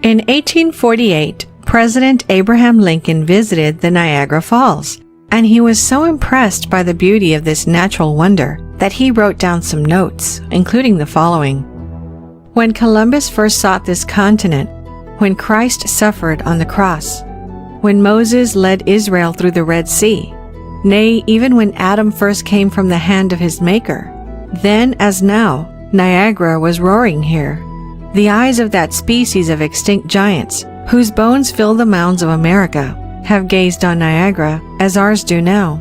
In 1848, President Abraham Lincoln visited the Niagara Falls, and he was so impressed by the beauty of this natural wonder that he wrote down some notes, including the following. When Columbus first sought this continent, when Christ suffered on the cross, when Moses led Israel through the Red Sea, nay, even when Adam first came from the hand of his Maker, then as now, Niagara was roaring here. The eyes of that species of extinct giants, whose bones fill the mounds of America, have gazed on Niagara as ours do now.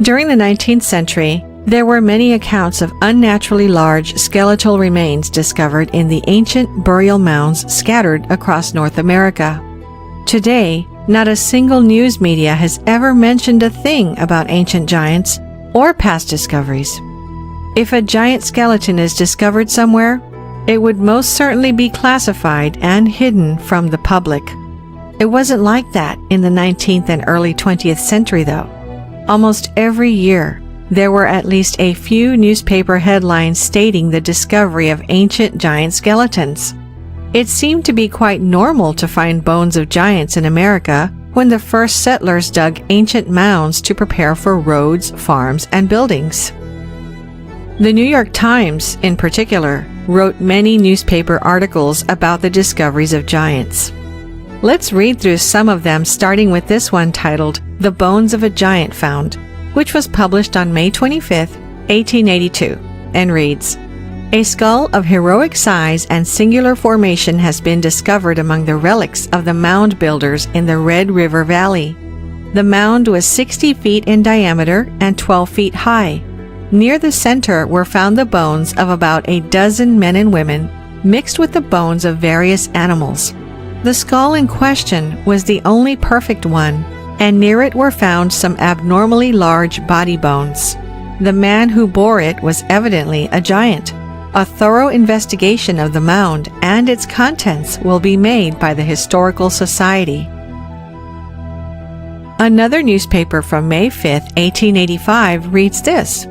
During the 19th century, there were many accounts of unnaturally large skeletal remains discovered in the ancient burial mounds scattered across North America. Today, not a single news media has ever mentioned a thing about ancient giants or past discoveries. If a giant skeleton is discovered somewhere, it would most certainly be classified and hidden from the public. It wasn't like that in the 19th and early 20th century, though. Almost every year, there were at least a few newspaper headlines stating the discovery of ancient giant skeletons. It seemed to be quite normal to find bones of giants in America when the first settlers dug ancient mounds to prepare for roads, farms, and buildings. The New York Times, in particular, wrote many newspaper articles about the discoveries of giants. Let's read through some of them, starting with this one titled, "The Bones of a Giant Found," which was published on May 25, 1882, and reads, "A skull of heroic size and singular formation has been discovered among the relics of the mound builders in the Red River Valley. The mound was 60 feet in diameter and 12 feet high. Near the center were found the bones of about a dozen men and women, mixed with the bones of various animals. The skull in question was the only perfect one, and near it were found some abnormally large body bones. The man who bore it was evidently a giant. A thorough investigation of the mound and its contents will be made by the Historical Society." Another newspaper from May 5, 1885 reads this,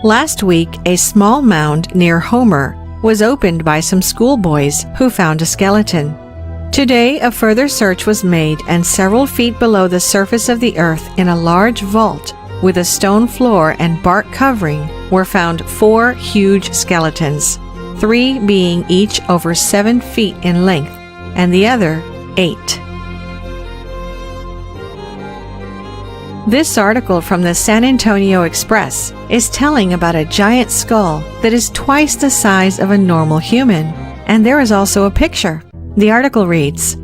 "Last week, a small mound near Homer was opened by some schoolboys who found a skeleton. Today, a further search was made, and several feet below the surface of the earth in a large vault with a stone floor and bark covering were found 4 huge skeletons, 3 being each over 7 feet in length, and the other 8. This article from the San Antonio Express is telling about a giant skull that is twice the size of a normal human, and there is also a picture. The article reads,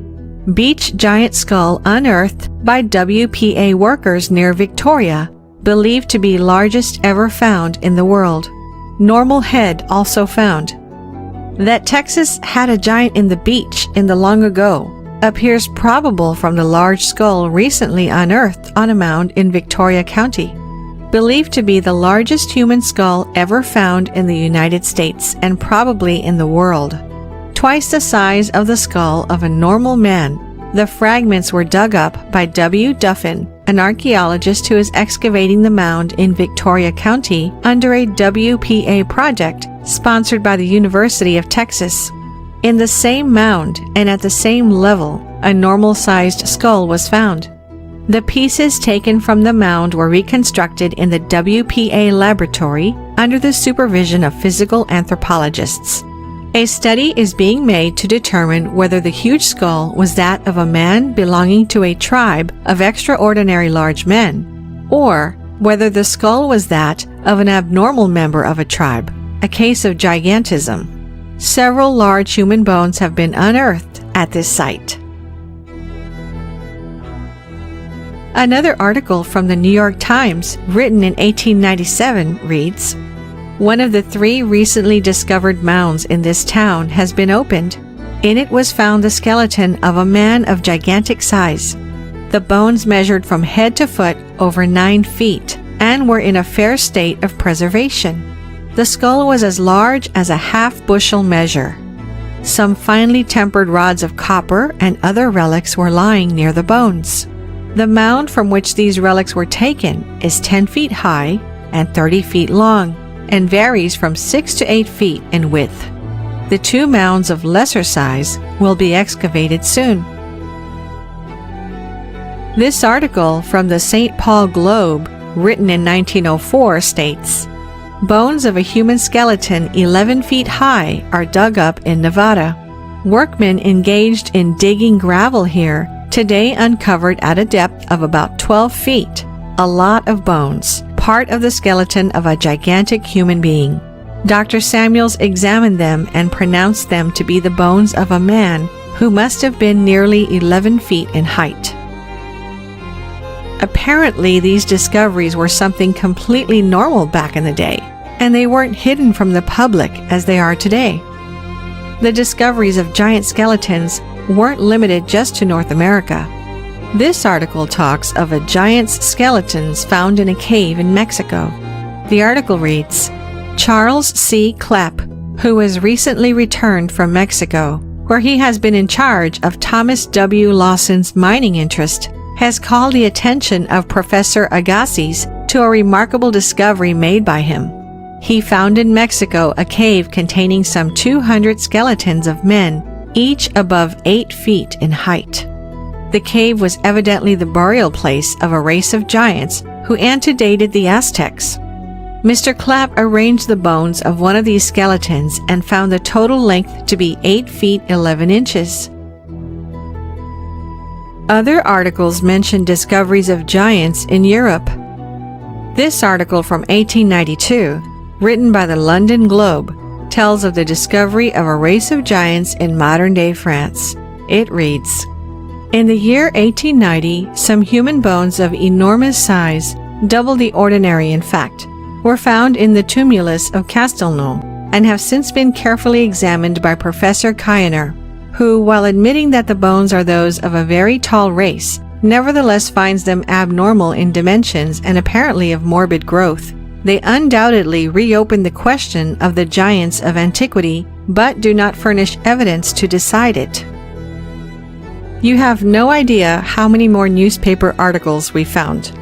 "Beach giant skull unearthed by WPA workers near Victoria, believed to be largest ever found in the world. Normal head also found." That Texas had a giant in the beach in the long ago appears probable from the large skull recently unearthed on a mound in Victoria County, believed to be the largest human skull ever found in the United States and probably in the world. Twice the size of the skull of a normal man, the fragments were dug up by W. Duffin, an archaeologist who is excavating the mound in Victoria County under a WPA project sponsored by the University of Texas. In the same mound and at the same level, a normal-sized skull was found. The pieces taken from the mound were reconstructed in the WPA laboratory under the supervision of physical anthropologists. A study is being made to determine whether the huge skull was that of a man belonging to a tribe of extraordinary large men, or whether the skull was that of an abnormal member of a tribe, a case of gigantism. Several large human bones have been unearthed at this site. Another article from the New York Times, written in 1897, reads, "One of the 3 recently discovered mounds in this town has been opened. In it was found the skeleton of a man of gigantic size. The bones measured from head to foot over 9 feet and were in a fair state of preservation. The skull was as large as a half-bushel measure. Some finely tempered rods of copper and other relics were lying near the bones. The mound from which these relics were taken is 10 feet high and 30 feet long, and varies from 6 to 8 feet in width. The 2 mounds of lesser size will be excavated soon. This article from the St. Paul Globe, written in 1904, states, "Bones of a human skeleton 11 feet high are dug up in Nevada. Workmen engaged in digging gravel here today uncovered at a depth of about 12 feet a lot of bones, part of the skeleton of a gigantic human being. Dr. Samuels examined them and pronounced them to be the bones of a man who must have been nearly 11 feet in height." Apparently, these discoveries were something completely normal back in the day, and they weren't hidden from the public as they are today. The discoveries of giant skeletons weren't limited just to North America. This article talks of a giant's skeletons found in a cave in Mexico. The article reads, Charles C. Klepp, who has recently returned from Mexico, where he has been in charge of Thomas W. Lawson's mining interest, has called the attention of Professor Agassiz to a remarkable discovery made by him. He found in Mexico a cave containing some 200 skeletons of men, each above 8 feet in height. The cave was evidently the burial place of a race of giants who antedated the Aztecs. Mr. Klepp arranged the bones of one of these skeletons and found the total length to be 8 feet 11 inches. Other articles mention discoveries of giants in Europe. This article from 1892, written by the London Globe, tells of the discovery of a race of giants in modern-day France. It reads, "In the year 1890, some human bones of enormous size, double the ordinary in fact, were found in the tumulus of Castelnau and have since been carefully examined by Professor Kainer, who, while admitting that the bones are those of a very tall race, nevertheless finds them abnormal in dimensions and apparently of morbid growth. They undoubtedly reopen the question of the giants of antiquity, but do not furnish evidence to decide it." You have no idea how many more newspaper articles we found.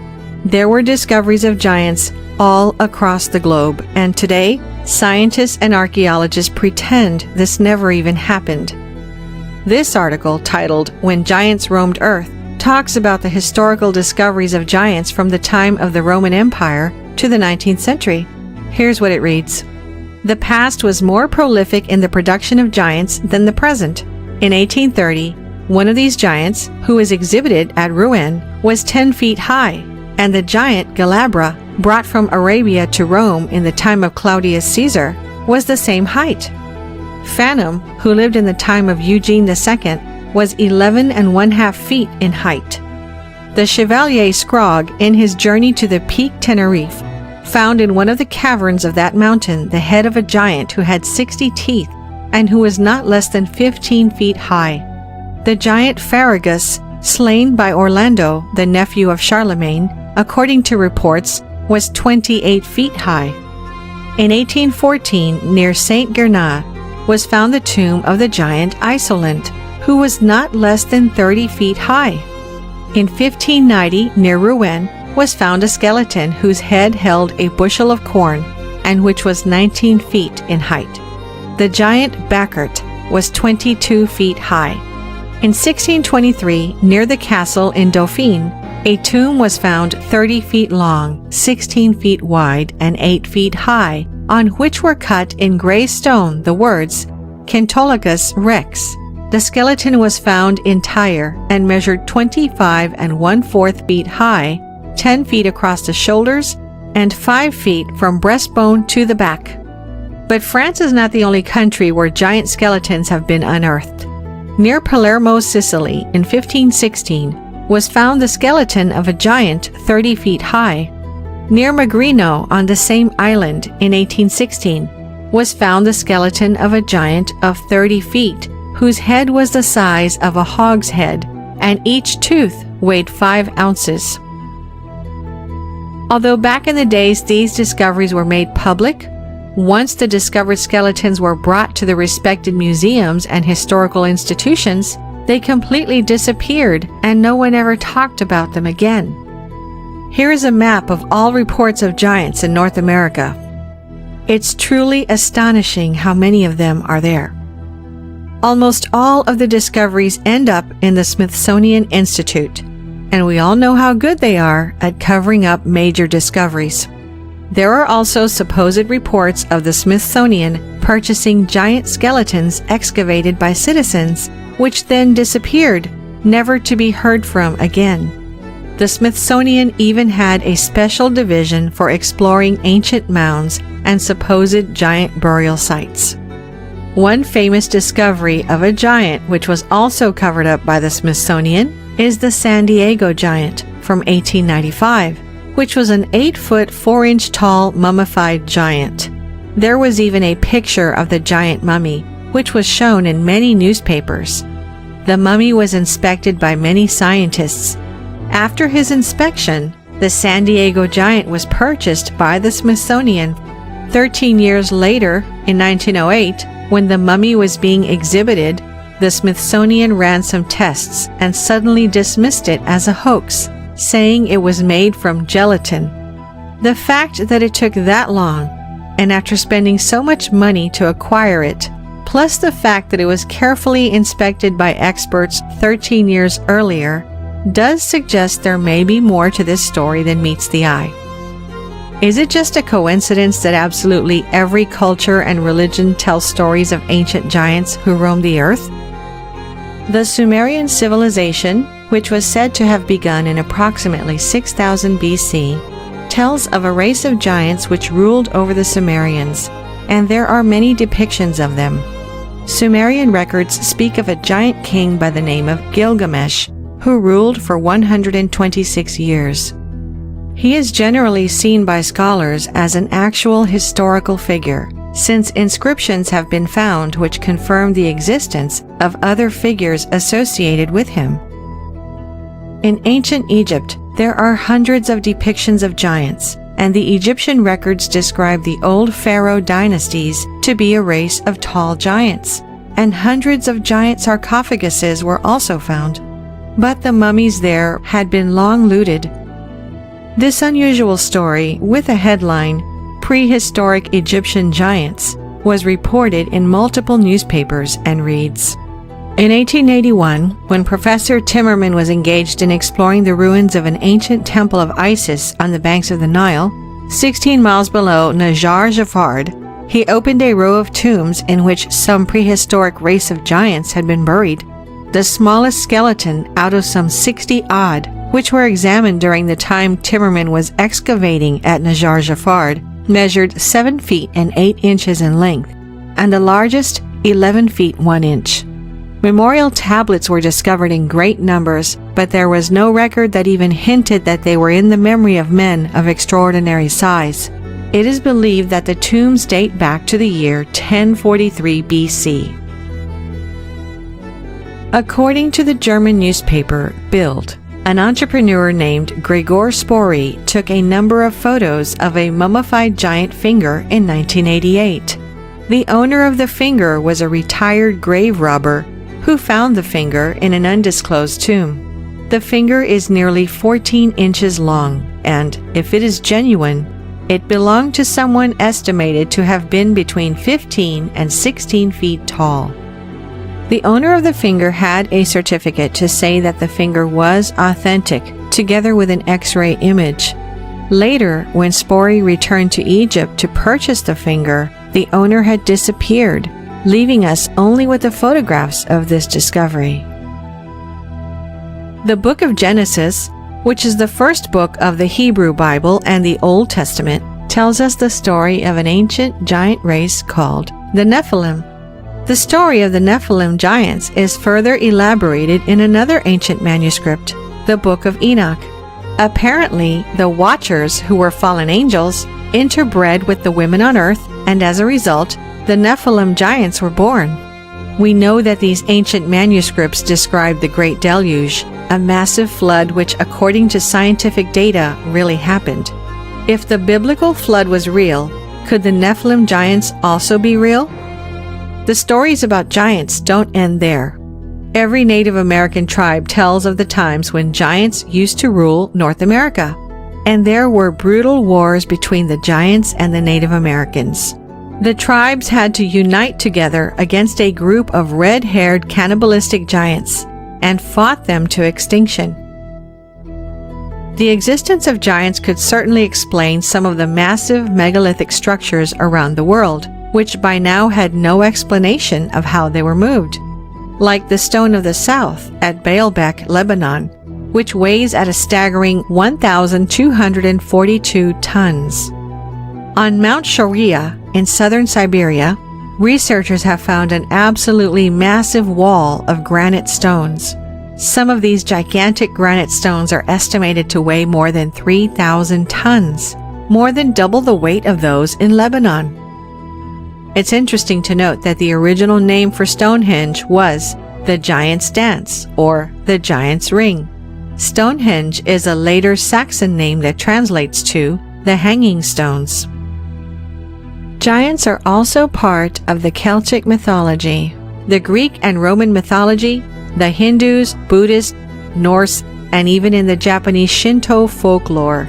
There were discoveries of giants all across the globe, and today, scientists and archaeologists pretend this never even happened. This article, titled "When Giants Roamed Earth," talks about the historical discoveries of giants from the time of the Roman Empire to the 19th century. Here's what it reads. "The past was more prolific in the production of giants than the present. In 1830, one of these giants, who is exhibited at Rouen, was 10 feet high, and the giant Galabra, brought from Arabia to Rome in the time of Claudius Caesar, was the same height. Phanom, who lived in the time of Eugene II, was 11½ feet in height. The Chevalier Scrogg, in his journey to the Peak Tenerife, found in one of the caverns of that mountain the head of a giant who had 60 teeth and who was not less than 15 feet high. The giant Ferragus, slain by Orlando, the nephew of Charlemagne, according to reports, was 28 feet high. In 1814, near Saint Gernat, was found the tomb of the giant Isolant, who was not less than 30 feet high. In 1590, near Rouen, was found a skeleton whose head held a bushel of corn, and which was 19 feet in height. The giant Bacchart was 22 feet high. In 1623, near the castle in Dauphine, a tomb was found 30 feet long, 16 feet wide, and 8 feet high, on which were cut in gray stone the words, Cantologus Rex. The skeleton was found entire and measured 25 1/4 feet high, 10 feet across the shoulders, and 5 feet from breastbone to the back. But France is not the only country where giant skeletons have been unearthed. Near Palermo, Sicily, in 1516, was found the skeleton of a giant 30 feet high. Near Magrino, on the same island, in 1816, was found the skeleton of a giant of 30 feet, whose head was the size of a hogshead, and each tooth weighed 5 ounces. Although back in the days these discoveries were made public, once the discovered skeletons were brought to the respected museums and historical institutions, they completely disappeared and no one ever talked about them again. Here is a map of all reports of giants in North America. It's truly astonishing how many of them are there. Almost all of the discoveries end up in the Smithsonian Institute, and we all know how good they are at covering up major discoveries. There are also supposed reports of the Smithsonian purchasing giant skeletons excavated by citizens, which then disappeared, never to be heard from again. The Smithsonian even had a special division for exploring ancient mounds and supposed giant burial sites. One famous discovery of a giant, which was also covered up by the Smithsonian, is the San Diego giant from 1895, which was an 8-foot 4-inch tall mummified giant. There was even a picture of the giant mummy, which was shown in many newspapers. The mummy was inspected by many scientists. After his inspection, the San Diego giant was purchased by the Smithsonian. 13 years later, in 1908, when the mummy was being exhibited, the Smithsonian ran some tests and suddenly dismissed it as a hoax, saying it was made from gelatin. The fact that it took that long, and after spending so much money to acquire it, plus the fact that it was carefully inspected by experts 13 years earlier, does suggest there may be more to this story than meets the eye. Is it just a coincidence that absolutely every culture and religion tells stories of ancient giants who roamed the earth? The Sumerian civilization, which was said to have begun in approximately 6000 BC, tells of a race of giants which ruled over the Sumerians, and there are many depictions of them. Sumerian records speak of a giant king by the name of Gilgamesh, who ruled for 126 years. He is generally seen by scholars as an actual historical figure, since inscriptions have been found which confirm the existence of other figures associated with him. In ancient Egypt, there are hundreds of depictions of giants, and the Egyptian records describe the old pharaoh dynasties to be a race of tall giants, and hundreds of giant sarcophaguses were also found. But the mummies there had been long looted. This unusual story, with a headline, "Prehistoric Egyptian Giants," was reported in multiple newspapers and reads, in 1881, when Professor Timmerman was engaged in exploring the ruins of an ancient temple of Isis on the banks of the Nile, 16 miles below Najar Jafard, he opened a row of tombs in which some prehistoric race of giants had been buried. The smallest skeleton out of some 60-odd, which were examined during the time Timmerman was excavating at Najar Jafard, measured 7 feet and 8 inches in length, and the largest 11 feet 1 inch. Memorial tablets were discovered in great numbers, but there was no record that even hinted that they were in the memory of men of extraordinary size. It is believed that the tombs date back to the year 1043 BC. According to the German newspaper Bild, an entrepreneur named Gregor Spory took a number of photos of a mummified giant finger in 1988. The owner of the finger was a retired grave robber who found the finger in an undisclosed tomb. The finger is nearly 14 inches long, and if it is genuine, it belonged to someone estimated to have been between 15 and 16 feet tall. The owner of the finger had a certificate to say that the finger was authentic, together with an X-ray image. Later, when Spory returned to Egypt to purchase the finger, the owner had disappeared, leaving us only with the photographs of this discovery. The Book of Genesis, which is the first book of the Hebrew Bible and the Old Testament, tells us the story of an ancient giant race called the Nephilim. The story of the Nephilim giants is further elaborated in another ancient manuscript, the Book of Enoch. Apparently, the Watchers, who were fallen angels, interbred with the women on earth, and as a result, the Nephilim giants were born. We know that these ancient manuscripts describe the Great Deluge, a massive flood which, according to scientific data, really happened. If the biblical flood was real, could the Nephilim giants also be real? The stories about giants don't end there. Every Native American tribe tells of the times when giants used to rule North America, and there were brutal wars between the giants and the Native Americans. The tribes had to unite together against a group of red-haired cannibalistic giants and fought them to extinction. The existence of giants could certainly explain some of the massive megalithic structures around the world, which by now had no explanation of how they were moved, like the Stone of the South at Baalbek, Lebanon, which weighs at a staggering 1,242 tons. On Mount Shoria in southern Siberia, researchers have found an absolutely massive wall of granite stones. Some of these gigantic granite stones are estimated to weigh more than 3,000 tons, more than double the weight of those in Lebanon. It's interesting to note that the original name for Stonehenge was the Giant's Dance, or the Giant's Ring. Stonehenge is a later Saxon name that translates to the Hanging Stones. Giants are also part of the Celtic mythology, the Greek and Roman mythology, the Hindus, Buddhists, Norse, and even in the Japanese Shinto folklore.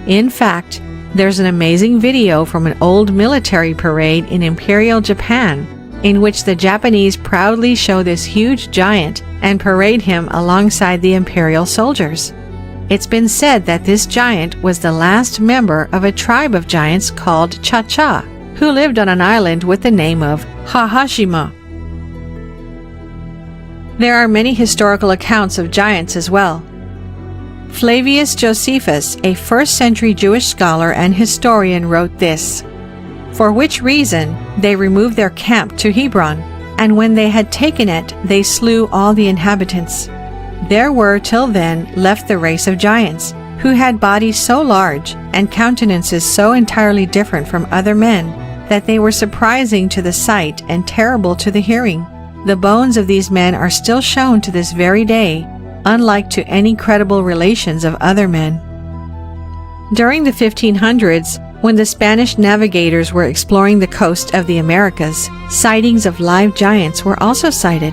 In fact, there's an amazing video from an old military parade in Imperial Japan in which the Japanese proudly show this huge giant and parade him alongside the imperial soldiers. It's been said that this giant was the last member of a tribe of giants called Cha-Cha, who lived on an island with the name of Hahashima. There are many historical accounts of giants as well. Flavius Josephus, a first-century Jewish scholar and historian, wrote this: "For which reason they removed their camp to Hebron, and when they had taken it, they slew all the inhabitants. There were till then left the race of giants, who had bodies so large and countenances so entirely different from other men that they were surprising to the sight and terrible to the hearing. The bones of these men are still shown to this very day, unlike to any credible relations of other men." During the 1500s, when the Spanish navigators were exploring the coast of the Americas, sightings of live giants were also sighted.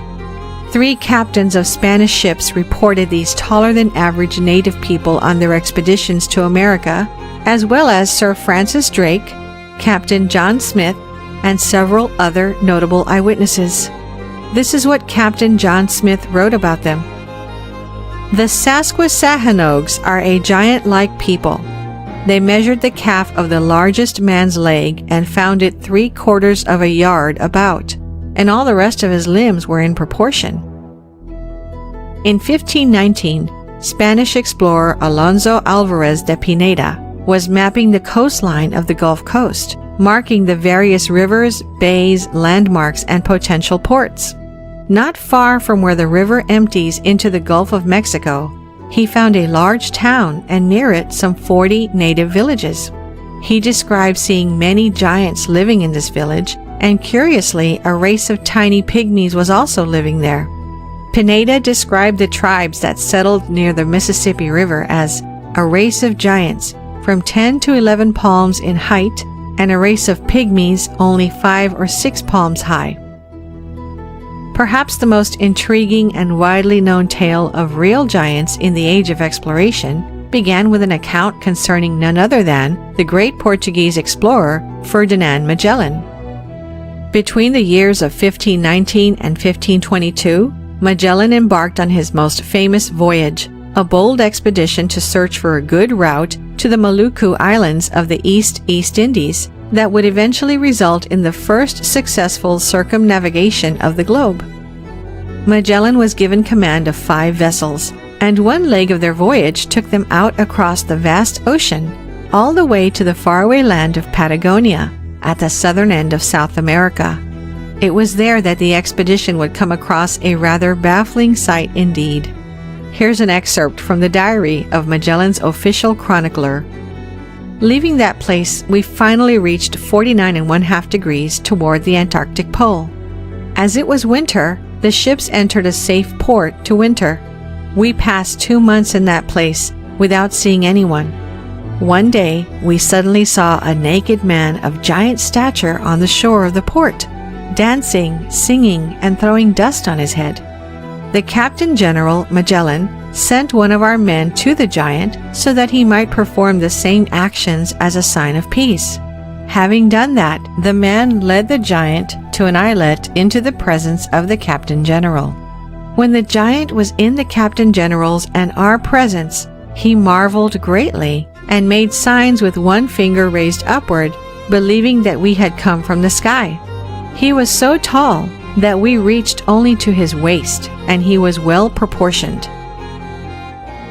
3 captains of Spanish ships reported these taller-than-average native people on their expeditions to America, as well as Sir Francis Drake, Captain John Smith, and several other notable eyewitnesses. This is what Captain John Smith wrote about them. "The Sasquasahanogs are a giant-like people. They measured the calf of the largest man's leg and found it 3/4 of a yard about, and all the rest of his limbs were in proportion." In 1519, Spanish explorer Alonso Alvarez de Pineda was mapping the coastline of the Gulf Coast, marking the various rivers, bays, landmarks, and potential ports. Not far from where the river empties into the Gulf of Mexico, he found a large town and near it some 40 native villages. He described seeing many giants living in this village, and curiously, a race of tiny pygmies was also living there. Pineda described the tribes that settled near the Mississippi River as a race of giants from 10 to 11 palms in height and a race of pygmies only 5 or 6 palms high. Perhaps the most intriguing and widely known tale of real giants in the age of exploration began with an account concerning none other than the great Portuguese explorer Ferdinand Magellan. Between the years of 1519 and 1522, Magellan embarked on his most famous voyage, a bold expedition to search for a good route to the Maluku Islands of the East Indies that would eventually result in the first successful circumnavigation of the globe. Magellan was given command of 5 vessels, and one leg of their voyage took them out across the vast ocean, all the way to the faraway land of Patagonia, at the southern end of South America. It was there that the expedition would come across a rather baffling sight indeed. Here's an excerpt from the diary of Magellan's official chronicler. Leaving that place, we finally reached 49½ degrees toward the Antarctic Pole. As it was winter, the ships entered a safe port to winter. We passed 2 months in that place without seeing anyone. One day, we suddenly saw a naked man of giant stature on the shore of the port, dancing, singing, and throwing dust on his head. The Captain General Magellan sent one of our men to the giant so that he might perform the same actions as a sign of peace. Having done that, the man led the giant to an islet into the presence of the Captain General. When the giant was in the Captain General's and our presence, he marveled greatly and made signs with one finger raised upward, believing that we had come from the sky. He was so tall that we reached only to his waist, and he was well proportioned.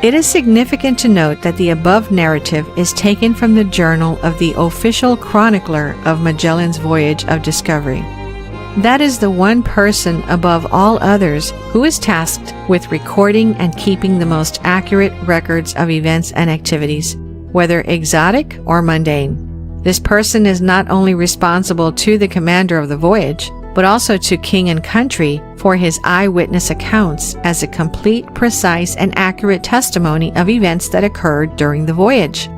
It is significant to note that the above narrative is taken from the journal of the official chronicler of Magellan's voyage of discovery. That is the one person above all others who is tasked with recording and keeping the most accurate records of events and activities, whether exotic or mundane. This person is not only responsible to the commander of the voyage, but also to king and country for his eyewitness accounts as a complete, precise, and accurate testimony of events that occurred during the voyage.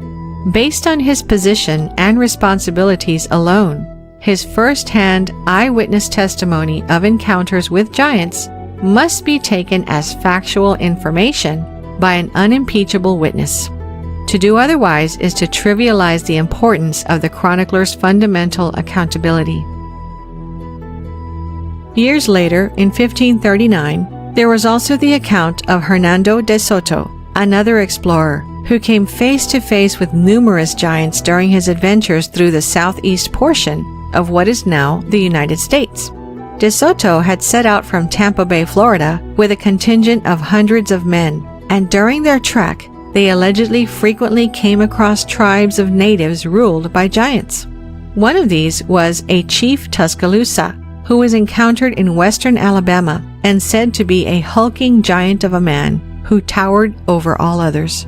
Based on his position and responsibilities alone, his first-hand eyewitness testimony of encounters with giants must be taken as factual information by an unimpeachable witness. To do otherwise is to trivialize the importance of the chronicler's fundamental accountability. Years later, in 1539, there was also the account of Hernando de Soto, another explorer, who came face to face with numerous giants during his adventures through the southeast portion of what is now the United States. De Soto had set out from Tampa Bay, Florida, with a contingent of hundreds of men, and during their trek, they allegedly frequently came across tribes of natives ruled by giants. One of these was a Chief Tuscaloosa, who was encountered in western Alabama and said to be a hulking giant of a man who towered over all others.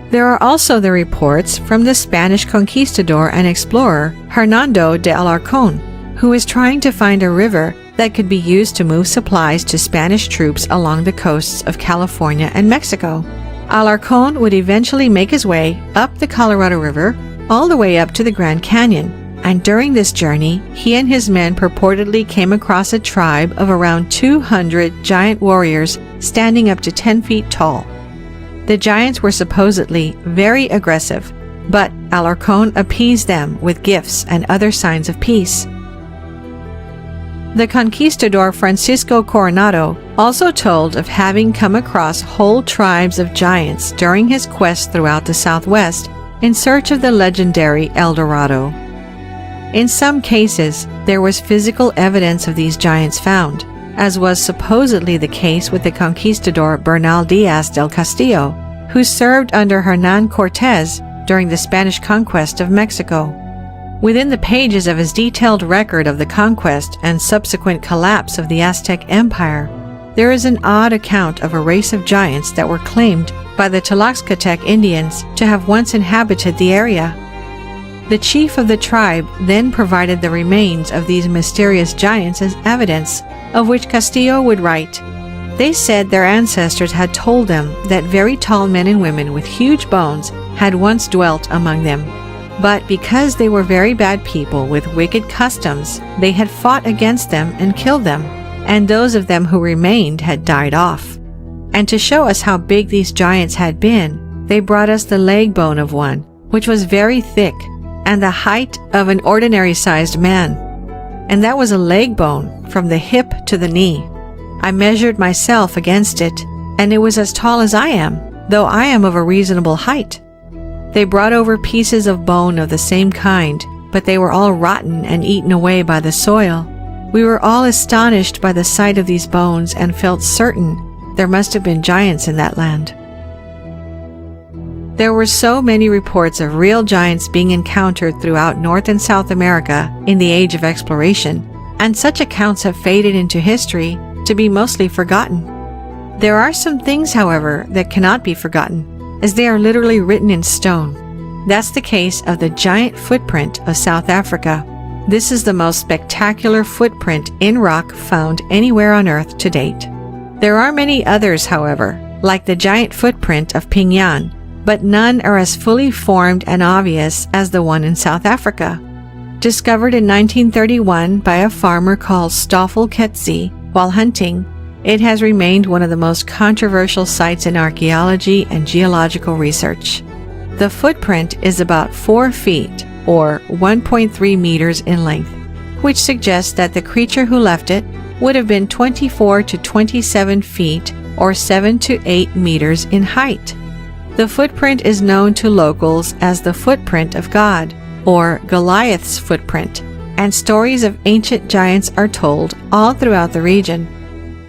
There are also the reports from the Spanish conquistador and explorer Hernando de Alarcón, who is trying to find a river that could be used to move supplies to Spanish troops along the coasts of California and Mexico. Alarcón would eventually make his way up the Colorado River all the way up to the Grand Canyon, and during this journey, he and his men purportedly came across a tribe of around 200 giant warriors standing up to 10 feet tall. The giants were supposedly very aggressive, but Alarcón appeased them with gifts and other signs of peace. The conquistador Francisco Coronado also told of having come across whole tribes of giants during his quest throughout the Southwest in search of the legendary El Dorado. In some cases, there was physical evidence of these giants found, as was supposedly the case with the conquistador Bernal Diaz del Castillo, who served under Hernán Cortés during the Spanish conquest of Mexico. Within the pages of his detailed record of the conquest and subsequent collapse of the Aztec Empire, there is an odd account of a race of giants that were claimed by the Tlaxcatec Indians to have once inhabited the area. The chief of the tribe then provided the remains of these mysterious giants as evidence, of which Castillo would write, "They said their ancestors had told them that very tall men and women with huge bones had once dwelt among them. But because they were very bad people with wicked customs, they had fought against them and killed them, and those of them who remained had died off. And to show us how big these giants had been, they brought us the leg bone of one, which was very thick, and the height of an ordinary-sized man. And that was a leg bone from the hip to the knee. I measured myself against it, and it was as tall as I am, though I am of a reasonable height. They brought over pieces of bone of the same kind, but they were all rotten and eaten away by the soil. We were all astonished by the sight of these bones and felt certain there must have been giants in that land." There were so many reports of real giants being encountered throughout North and South America in the age of exploration, and such accounts have faded into history to be mostly forgotten. There are some things, however, that cannot be forgotten, as they are literally written in stone. That's the case of the giant footprint of South Africa. This is the most spectacular footprint in rock found anywhere on Earth to date. There are many others, however, like the giant footprint of Pingan, but none are as fully formed and obvious as the one in South Africa. Discovered in 1931 by a farmer called Stoffel Ketzi while hunting, it has remained one of the most controversial sites in archaeology and geological research. The footprint is about 4 feet or 1.3 meters in length, which suggests that the creature who left it would have been 24 to 27 feet or 7 to 8 meters in height. The footprint is known to locals as the footprint of God, or Goliath's footprint, and stories of ancient giants are told all throughout the region.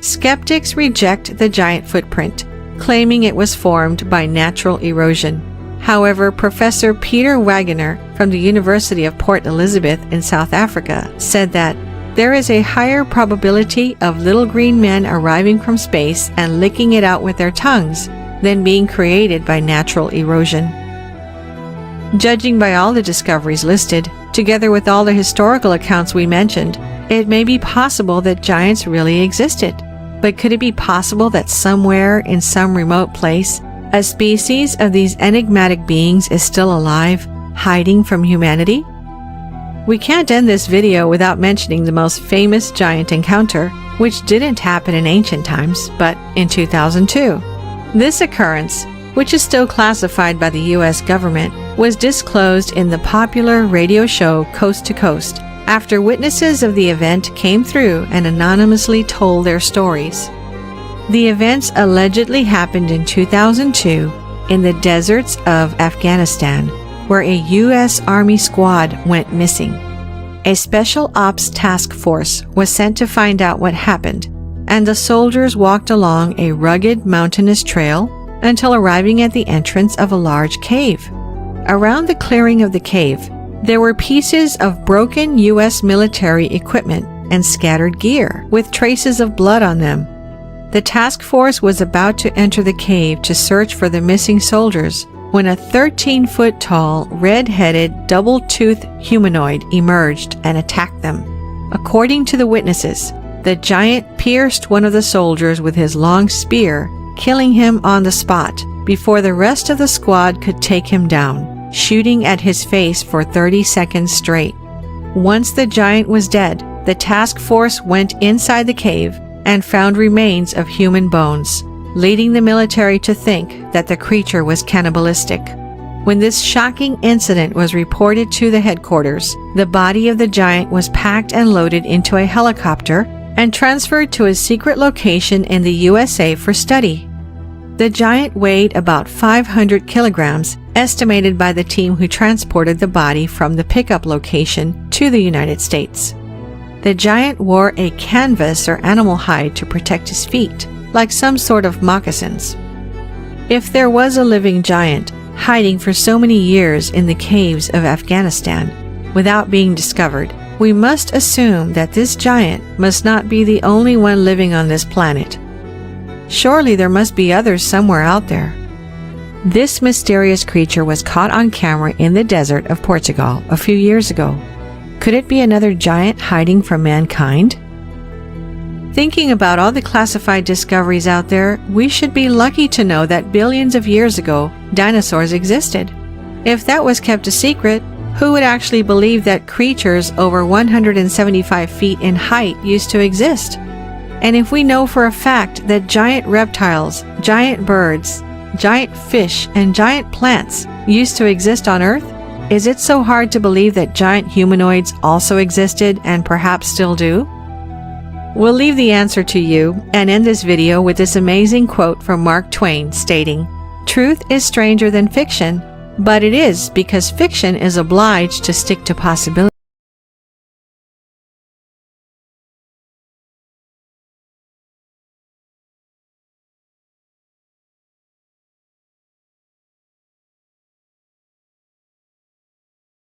Skeptics reject the giant footprint, claiming it was formed by natural erosion. However, Professor Peter Wagener from the University of Port Elizabeth in South Africa said that there is a higher probability of little green men arriving from space and licking it out with their tongues than being created by natural erosion. Judging by all the discoveries listed, together with all the historical accounts we mentioned, it may be possible that giants really existed. But could it be possible that somewhere in some remote place, a species of these enigmatic beings is still alive, hiding from humanity? We can't end this video without mentioning the most famous giant encounter, which didn't happen in ancient times, but in 2002. This occurrence, which is still classified by the U.S. government, was disclosed in the popular radio show Coast to Coast after witnesses of the event came through and anonymously told their stories. The events allegedly happened in 2002 in the deserts of Afghanistan, where a U.S. Army squad went missing. A special ops task force was sent to find out what happened, and the soldiers walked along a rugged mountainous trail until arriving at the entrance of a large cave. Around the clearing of the cave, there were pieces of broken U.S. military equipment and scattered gear with traces of blood on them. The task force was about to enter the cave to search for the missing soldiers when a 13-foot-tall, red-headed, double-toothed humanoid emerged and attacked them. According to the witnesses, the giant pierced one of the soldiers with his long spear, killing him on the spot before the rest of the squad could take him down, shooting at his face for 30 seconds straight. Once the giant was dead, the task force went inside the cave and found remains of human bones, leading the military to think that the creature was cannibalistic. When this shocking incident was reported to the headquarters, the body of the giant was packed and loaded into a helicopter and transferred to a secret location in the USA for study. The giant weighed about 500 kilograms, estimated by the team who transported the body from the pickup location to the United States. The giant wore a canvas or animal hide to protect his feet, like some sort of moccasins. If there was a living giant hiding for so many years in the caves of Afghanistan without being discovered, we must assume that this giant must not be the only one living on this planet. Surely there must be others somewhere out there. This mysterious creature was caught on camera in the desert of Portugal a few years ago. Could it be another giant hiding from mankind? Thinking about all the classified discoveries out there, we should be lucky to know that billions of years ago, dinosaurs existed. If that was kept a secret, who would actually believe that creatures over 175 feet in height used to exist? And if we know for a fact that giant reptiles, giant birds, giant fish, and giant plants used to exist on Earth, is it so hard to believe that giant humanoids also existed and perhaps still do? We'll leave the answer to you and end this video with this amazing quote from Mark Twain stating, "Truth is stranger than fiction, but it is because fiction is obliged to stick to possibilities."